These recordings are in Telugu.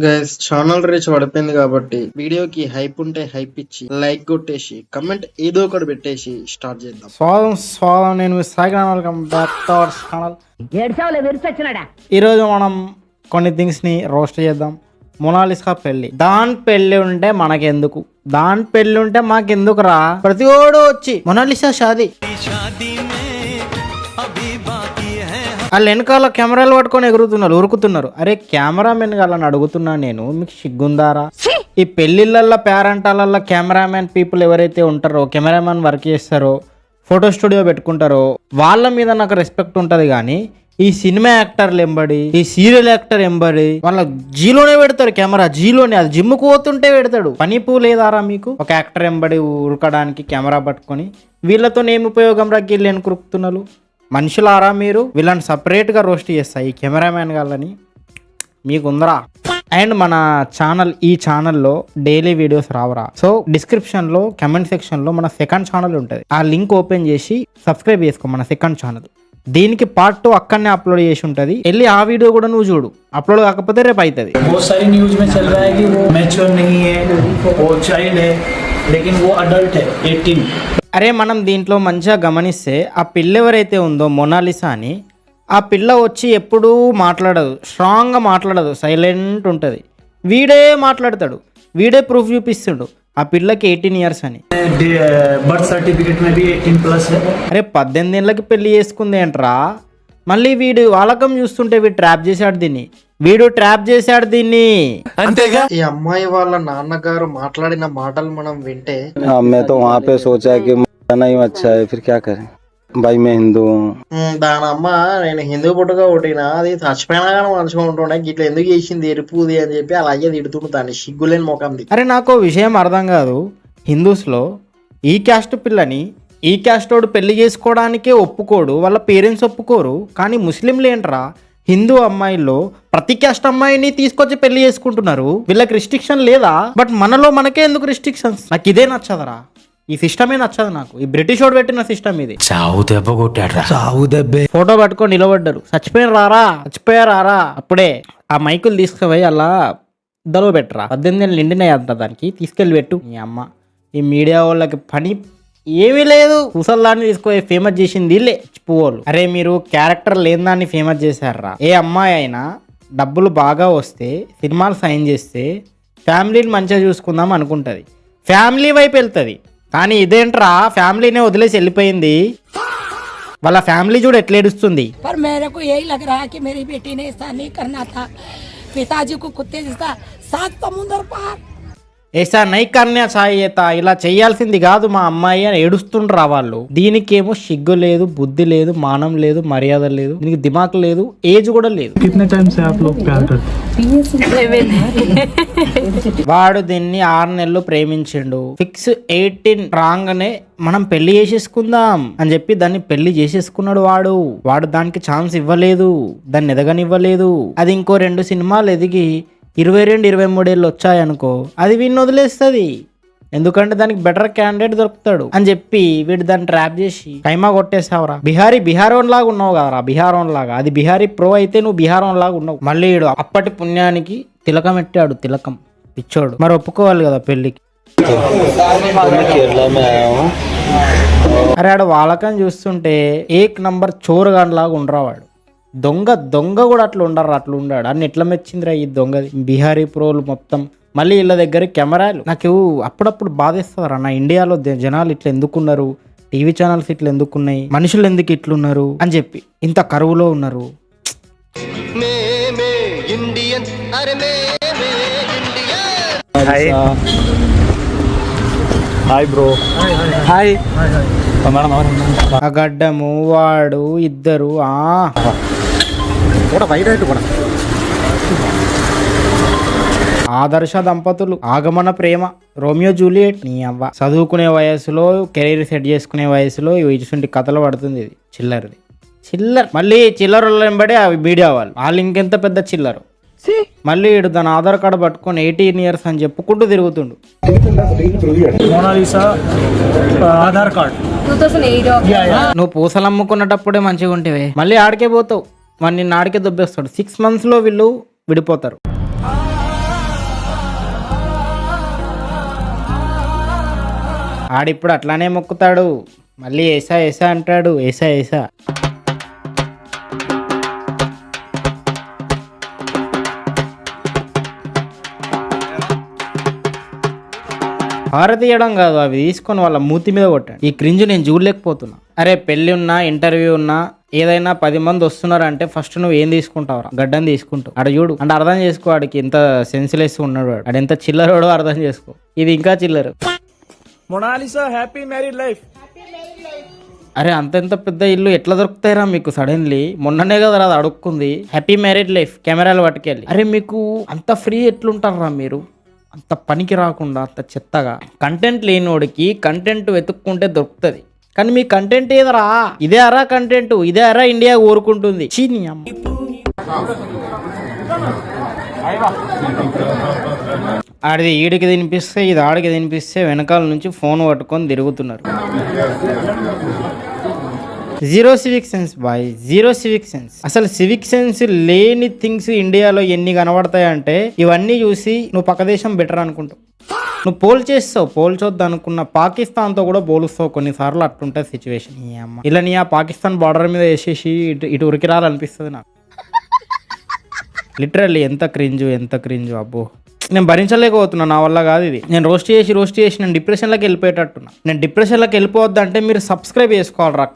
గైస్ ఛానల్ రీచ్ పడిపోయింది కాబట్టి వీడియోకి హైప్ ఉంటే హైప్ ఇచ్చి లైక్ కొట్టేసి కమెంట్ ఏదో ఒకటి పెట్టేసి స్టార్ట్ చేద్దాం. స్వాగతం నేను మీ Saigram, welcome back to our channel. ఈరోజు మనం కొన్ని థింగ్స్ ని రోస్ట్ చేద్దాం. మొనాలిసా పెళ్లి, దాని పెళ్లి ఉంటే మనకెందుకు, దాని పెళ్లి ఉంటే మాకెందుకు రా, ప్రతి ఓడు వచ్చి మొనాలిసా షాదీ వాళ్ళు వెనకాల కెమెరాలు పట్టుకొని ఎగురుతున్నారు, ఉరుకుతున్నారు. అరే కెమెరామెన్ వాళ్ళని అడుగుతున్నా నేను, మీకు సిగ్గుందారా? ఈ పెళ్లిళ్ళల్లో పేరెంటాలల్లో కెమెరామెన్ పీపుల్ ఎవరైతే ఉంటారో, కెమెరామెన్ వర్క్ చేస్తారో, ఫోటో స్టూడియో పెట్టుకుంటారో వాళ్ళ మీద నాకు రెస్పెక్ట్ ఉంటుంది. కానీ ఈ సినిమా యాక్టర్లు ఎంబడి, ఈ సీరియల్ యాక్టర్ ఎంబడి వాళ్ళ జీలోనే పెడతారు కెమెరా, జీలోనే. అది జిమ్ముకు పోతుంటే పెడతాడు. పని పూ లేదారా మీకు? ఒక యాక్టర్ ఎంబడి ఉరకడానికి కెమెరా పట్టుకొని వీళ్ళతో ఏమి ఉపయోగం రా? వీళ్ళు ఎనుకురుకుతున్నారు మనుషులారా మీరు? వీళ్ళని సపరేట్గా రోస్ట్ చేస్తాయి ఈ కెమెరామ్యాన్ గాళ్ళని, మీకుందరా? అండ్ మన ఛానల్, ఈ ఛానల్లో డైలీ వీడియోస్ రావరా? సో డిస్క్రిప్షన్లో కమెంట్ సెక్షన్లో మన సెకండ్ ఛానల్ ఉంటుంది, ఆ లింక్ ఓపెన్ చేసి సబ్స్క్రైబ్ చేసుకో మన సెకండ్ ఛానల్. దీనికి పార్ట్ 2 అక్కడనే అప్లోడ్ చేసి ఉంటుంది, వెళ్ళి ఆ వీడియో కూడా నువ్వు చూడు. అప్లోడ్ కాకపోతే రేపు అవుతుంది. అరే మనం దీంట్లో మంచిగా గమనిస్తే ఆ పిల్ల ఎవరైతే ఉందో మొనాలిసా అని, ఆ పిల్ల వచ్చి ఎప్పుడూ మాట్లాడదు, స్ట్రాంగ్గా మాట్లాడదు, సైలెంట్ ఉంటుంది. వీడే మాట్లాడతాడు, వీడే ప్రూఫ్ చూపిస్తుండు ఆ పిల్లకి 18 ఇయర్స్ అని. బర్త్ సర్టిఫికేట్ మే 18+ అరే 18 ఏళ్ళకి పెళ్లి చేసుకుంది ఏంట్రా? మళ్ళీ వీడు వాలకం చూస్తుంటే వీడు ట్రాప్ చేశాడు దీన్ని, వీడు ట్రాప్ చేశాడు దీన్ని. అంతేగా. ఈ అమ్మాయి వాళ్ళ నాన్నగారు మాట్లాడిన మాటలు మనం వింటే मैं तो वहाँ पे सोचा कि नहीं अच्छा है, फिर क्या करें भाई, मैं हिंदू हूँ. దాని అమ్మ నేను హిందూ పుట్టుగా ఒకటినా, అది చచ్చిపోయినా కానీ మంచిగా ఉంటుండే, ఇట్లా ఎందుకు చేసింది ఎరుపుది అని చెప్పి అలాగే తిడుతుండు దాన్ని, సిగ్గులేని మొకంది. అరే నాకు విషయం అర్థం కాదు, హిందూస్లో ఈ క్యాస్ట్ పిల్లని ఈ క్యాస్ట్ వాడు పెళ్లి చేసుకోవడానికే ఒప్పుకోడు, వాళ్ళ పేరెంట్స్ ఒప్పుకోరు. కానీ ముస్లింలు ఏంట్రా, హిందూ అమ్మాయిల్లో ప్రతి క్యాస్ట్ అమ్మాయిని తీసుకొచ్చి పెళ్లి చేసుకుంటున్నారు. వీళ్ళకి రిస్ట్రిక్షన్ లేదా? బట్ మనలో మనకే ఎందుకు రిస్ట్రిక్షన్స్? నాకు ఇదే నచ్చదురా, ఈ సిస్టమే నచ్చదు నాకు. ఈ బ్రిటిష్ వాడు పెట్టిన సిస్టమ్ ఇది. చావు దెబ్బ కొట్టాడు, చావు దెబ్బే. ఫోటో పట్టుకొని నిలబడ్డారు, చచ్చిపోయారా. అప్పుడే ఆ మైకులు తీసుకుపోయి అలా దలో పెట్టరా. 18 ఏళ్ళు నిండినాయి అంట దానికి, తీసుకెళ్ళి పెట్టు. ఈ అమ్మ, ఈ మీడియా వాళ్ళకి పని ఏమీ లేదు. ముసల్దాన్ని తీసుకొని ఫేమస్ చేసింది వీళ్ళే, పువ్వులు. అరే మీరు క్యారెక్టర్ లేని దాన్ని ఫేమస్ చేశారా? ఏ అమ్మాయి అయినా డబ్బులు బాగా వస్తే, సినిమాలు సైన్ చేస్తే ఫ్యామిలీని మంచిగా చూసుకుందాం అనుకుంటుంది, ఫ్యామిలీ వైపు వెళ్తుంది. కానీ ఇదేంట్రా, ఫ్యామిలీనే వదిలేసి వెళ్ళిపోయింది. వాళ్ళ ఫ్యామిలీ చూడు ఎట్లా ఏడుస్తుంది. पर मेरे को यही लग रहा है कि मेरी बेटी ने ऐसा नहीं करना था, पिताजी को कुत्ते जैसा 7 समुद्र पार ఏసా నైకర్ణ్య సాయేత, ఇలా చేయాల్సింది కాదు మా అమ్మాయి అని ఏడుస్తుండ్రా వాళ్ళు. దీనికేమో సిగ్గు లేదు, బుద్ధి లేదు, మానం లేదు, మర్యాద లేదు, దీనికి దిమాగ్ లేదు, ఏజ్ కూడా లేదు. వాడు దీన్ని 6 నెలలు ప్రేమించిండు, ఫిక్స్ 18 రాగానే మనం పెళ్లి చేసేసుకుందాం అని చెప్పి దాన్ని పెళ్లి చేసేసుకున్నాడు. వాడు దానికి ఛాన్స్ ఇవ్వలేదు, దాన్ని ఎదగనివ్వలేదు. అది ఇంకో 2 సినిమాలు ఎదిగి 22-23 ఏళ్ళు వచ్చాయనుకో, అది వీడిని వదిలేస్తుంది. ఎందుకంటే దానికి బెటర్ క్యాండిడేట్ దొరుకుతాడు అని చెప్పి వీడు దాన్ని ట్రాప్ చేసి కైమా కొట్టేసావురా. బిహారోన్ లాగా ఉన్నావు కదరా, బిహారోన్ లాగా. అది బిహారీ ప్రో అయితే నువ్వు బిహారోన్ లాగా ఉన్నావు. మళ్ళీ వీడు అప్పటి పుణ్యానికి తిలకం ఎట్టాడు, తిలకం పిచ్చోడు. మరి ఒప్పుకోవాలి కదా పెళ్లికి. అరే ఆడు వాలకం చూస్తుంటే 1 నంబర్ చోరుగాండ్లాగా ఉండరావాడు. దొంగ కూడా అట్లా ఉండరు, అట్లా ఉండాడు. అన్ని ఎట్లా మెచ్చిందిరా ఈ దొంగది, బిహారీ ప్రోలు మొత్తం. మళ్ళీ వీళ్ళ దగ్గర కెమెరాలు. నాకు అప్పుడప్పుడు బాధేస్తారా, నా ఇండియాలో జనాలు ఇట్లా ఎందుకున్నారు, టీవీ ఛానల్స్ ఇట్లా ఎందుకున్నాయి, మనుషులు ఎందుకు ఇట్లున్నారు అని చెప్పి, ఇంత కరువులో ఉన్నారు. Hi bro. హాయ్. ఆ గడ్డము వాడు ఇద్దరు ఆదర్శ దంపతులు, ఆగమన ప్రేమ, రోమియో జూలియట్. నీ అవ్వ చదువుకునే వయసులో, కెరీర్ సెట్ చేసుకునే వయసులో ఇటువంటి కథలు పడుతుంది. ఇది చిల్లర్. మళ్ళీ చిల్లర వెంబడి అవి మీడియా వాళ్ళు ఇంకెంత పెద్ద చిల్లరు. మళ్ళీ వీడు దాని ఆధార్ కార్డు పట్టుకొని 18 ఇయర్స్ అని చెప్పుకుంటూ తిరుగుతుండు. మోనాలిసా ఆధార్ కార్డ్ 2008. నువ్వు పూసలు అమ్ముకున్నటప్పుడే మంచిగా ఉంటేవే, మళ్ళీ ఆడికే పోతావు. వాడు నిన్ను ఆడికే దొబ్బేస్తాడు. 6 months లో వీళ్ళు విడిపోతారు. ఆడిప్పుడు అట్లానే మొక్కుతాడు, మళ్ళీ ఏసా ఏసా అంటాడు, ఏసా ఏసా. హారతీయడం కాదు, అవి తీసుకొని వాళ్ళ మూతి మీద కొట్టాడు. ఈ క్రింజ్ నేను చూడలేకపోతున్నా. అరే పెళ్లి ఉన్నా, ఇంటర్వ్యూ ఉన్నా, ఏదైనా 10 మంది వస్తున్నారంటే ఫస్ట్ నువ్వు ఏం తీసుకుంటావురా? గడ్డని తీసుకుంటావు. అక్కడ చూడు అంటే అర్థం చేసుకో, వాడికి ఎంత సెన్సిలెస్ ఉన్నాడు, వాడు ఎంత చిల్లరోడో అర్థం చేసుకో. ఇది ఇంకా చిల్లరు. Mona Lisa happy married life. అరే అంతెంత పెద్ద ఇల్లు ఎట్లా దొరుకుతాయిరా మీకు సడన్లీ? మొన్ననే కదా అది అడుక్కుంది. హ్యాపీ మ్యారీడ్ లైఫ్ కెమెరాలు పట్టుకెళ్ళి. అరే మీకు అంత ఫ్రీ ఎట్లుంటారా మీరు? అంత పనికి రాకుండా, అంత చెత్తగా. కంటెంట్ లేనివాడికి కంటెంట్ వెతుక్కుంటే దొరుకుతుంది, కానీ మీ కంటెంట్ ఏదరా? ఇదే అరా కంటెంట్, ఇదే అరా ఇండియా కోరుకుంటుంది. చీని అమ్మ. ఆడిది ఈడికి తినిపిస్తే, ఇది ఆడికి తినిపిస్తే వెనకాల నుంచి ఫోన్ పట్టుకొని తిరుగుతున్నారు. Zero civic sense boy, zero civic sense. అసలు సివిక్ సెన్స్ లేని థింగ్స్ ఇండియాలో ఎన్ని కనబడతాయంటే ఇవన్నీ చూసి నువ్వు పక్క దేశం బెటర్ అనుకుంటావు. నువ్వు పోల్చేస్తావు, పోల్చొద్దు అనుకున్న పాకిస్తాన్తో కూడా పోలుస్తావు కొన్నిసార్లు. అట్లుంటుంది సిచ్యువేషన్. ఇలా నీ ఆ పాకిస్తాన్ బార్డర్ మీద వేసేసి ఇటు ఉరికి రాలనిపిస్తుంది నాకు. లిటరల్లీ ఎంత క్రింజు అబ్బో. నేను భరించలేకపోతున్నా, నా వల్ల కాదు ఇది. నేను రోస్ట్ చేసి నేను డిప్రెషన్లోకి వెళ్ళిపోయేటట్టున్నా. నేను డిప్రెషన్లోకి వెళ్ళిపోవద్దంటే మీరు సబ్స్క్రైబ్ చేసుకోవాలి రా.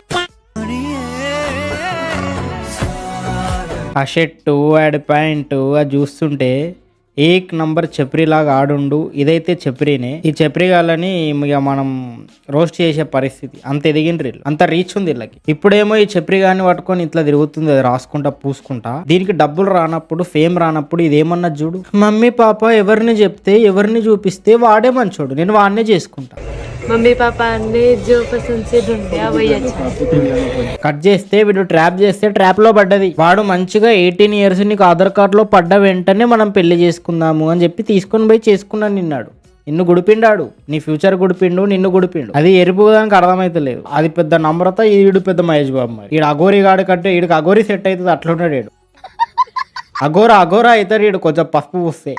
ఆ షర్టు, ఆడి ప్యాంటు అది చూస్తుంటే ఏక్ నంబర్ చెప్రీలాగా ఆడుండు. ఇదైతే చెప్రీనే. ఈ చెప్రీగాలని ఇక మనం రోస్ట్ చేసే పరిస్థితి. అంత ఎదిగిండ్రు వీళ్ళు, అంత రీచ్ ఉంది వీళ్ళకి. ఇప్పుడేమో ఈ చెప్రీగాన్ని పట్టుకొని ఇట్లా తిరుగుతుంది, అది రాసుకుంటా పూసుకుంటా. దీనికి డబ్బులు రానప్పుడు, ఫేమ్ రానప్పుడు ఇదేమన్నా చూడు. మమ్మీ పాప ఎవరిని చెప్తే, ఎవరిని చూపిస్తే వాడే మంచోడు, నేను వాడినే చేసుకుంటా. मम्मी पापा ने जो पसंद से ढूंढ दिया वही अच्छा. కట్ చేస్తే వీడు ట్రాప్ చేస్తే ట్రాప్ లో పడ్డది. వాడు మంచిగా 18 years నీకు ఆధార్ కార్డ్ లో పడ్డ వెంటనే మనం పెళ్లి చేసుకుందాము అని చెప్పి తీసుకొని పోయి చేసుకున్నాను నిన్నాడు. నిన్ను గుడిపిండాడు, నీ ఫ్యూచర్ గుడిపిండు, నిన్ను గుడిపిండు. అది ఎరిపోదానికి అర్థమైతలేదు. అది పెద్ద నమ్రత, ఈడు పెద్ద మహేష్ బాబు. మరి ఈడు అఘోరి గాడి కంటే ఈడికి అఘోరి సెట్ అవుతుంది. అట్లున్నాడు ఈడు. అఘోరా అవుతాడు ఈడు కొంచెం పసుపు పూస్తే.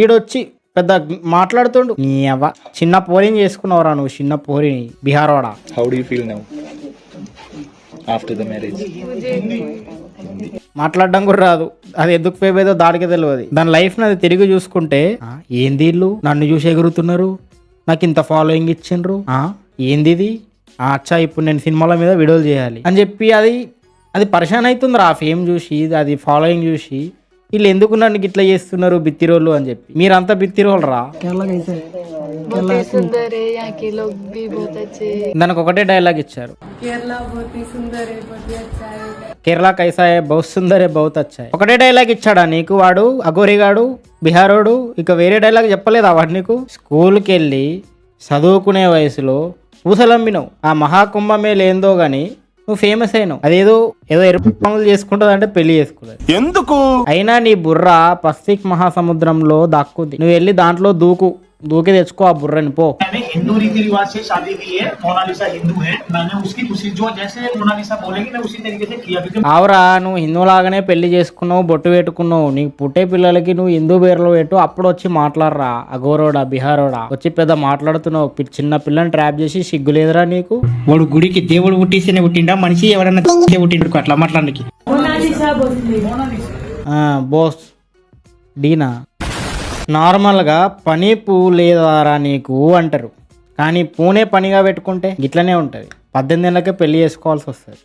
ఈడొచ్చి పెద్ద మాట్లాడుతుండు. నీ అవ్వ చిన్న పోరిని చేసుకున్నావురా నువ్వు, చిన్న పోరిని బీహారోడా. How do you feel now after the marriage? మాట్లాడడం కూడా రాదు. అది ఎందుకు ఫేమ్ ఏదో దాడికి తెలియదు. దాని లైఫ్ అది తిరిగి చూసుకుంటే ఏంది వీళ్ళు నన్ను చూసి ఎగురుతున్నారు, నాకు ఇంత ఫాలోయింగ్ ఇచ్చిండ్రు, ఏంది ఇది, అచ్చా ఇప్పుడు నేను సినిమాల మీద వీడియోలు చేయాలి అని చెప్పి అది పరిశాన్ అవుతుంది ఆ ఫేమ్ చూసి, అది ఫాలోయింగ్ చూసి. వీళ్ళు ఎందుకు నన్ను ఇట్లా చేస్తున్నారు బిత్తిరోళ్ళు అని చెప్పి. మీరంతా బిత్తిరోళ్ళు రా. దానికి ఒకటే డైలాగ్ ఇచ్చారు, కేరళ కైసా హై బహుత్ సుందర్ హై బహుత్ అచ్చా హై. ఒకటే డైలాగ్ ఇచ్చాడా నీకు వాడు, అఘోరిగాడు, బిహారోడు? ఇక వేరే డైలాగ్ చెప్పలేదా వాడు నీకు? స్కూల్కి వెళ్ళి చదువుకునే వయసులో పూసలమ్మినవు. ఆ మహాకుంభమేళ ఏందో గాని నువ్వు ఫేమస్ అయినావు. అదేదో ఎరుపు పనులు చేసుకుంటుంది అంటే పెళ్లి చేసుకుంటుంది. ఎందుకు అయినా నీ బుర్ర పసిఫిక్ మహాసముద్రంలో దాక్కుంది. నువ్వు వెళ్ళి దాంట్లో దూకి తెచ్చుకో ఆ బుర్రని పో. हिंदू रीति रिवाज से शादी की है. मोनालिसा हिंदू है. मैंने उसकी उसी जो जैसे मोनालिसा बोलेगी मैं उसी तरीके से किया. ఆవురా నువ్వు హిందువులాగానే పెళ్లి చేసుకున్నావు, బొట్టు పెట్టుకున్నావు. నీకు పుట్టే పిల్లలకి నువ్వు హిందూ పేర్లు పెట్టు. అప్పుడు వచ్చి మాట్లాడరా అఘోరోడా, బిహారోడా. వచ్చి పెద్ద మాట్లాడుతున్నావు. చిన్న పిల్లని ట్రాప్ చేసి సిగ్గు లేదురా నీకు? వాడు గుడికి దేవుడు పుట్టిస్తేనే పుట్టిండా, మనిషి ఎవరన్నా పుట్టిండు అట్లా మాట్లాడడానికి. బోస్ డీనా నార్మల్గా పని పూ లేదారా నీకు అంటారు, కానీ పూనే పనిగా పెట్టుకుంటే ఇట్లనే ఉంటుంది. 18 ఏళ్ళకే పెళ్లి చేసుకోవాల్సి వస్తుంది.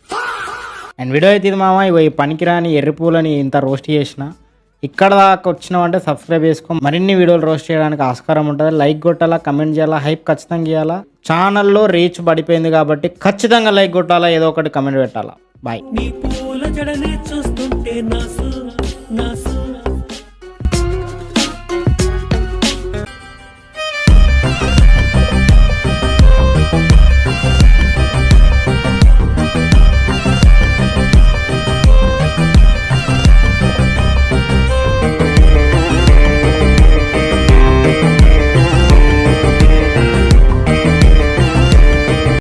అండ్ వీడియో అయితే ఇది మామ. ఇగో ఈ పనికిరాని ఎర్రి పూలని ఇంత రోస్ట్ చేసిన. ఇక్కడ దాకా వచ్చినావంటే సబ్స్క్రైబ్ చేసుకో. మరిన్ని వీడియోలు రోస్ట్ చేయడానికి ఆస్కారం ఉంటుంది. లైక్ కొట్టాలా, కమెంట్ చేయాలా, హైప్ ఖచ్చితంగా ఇవ్వాలా. ఛానల్లో రీచ్ పడిపోయింది కాబట్టి ఖచ్చితంగా లైక్ కొట్టాలా, ఏదో ఒకటి కమెంట్ పెట్టాలా. బాయ్.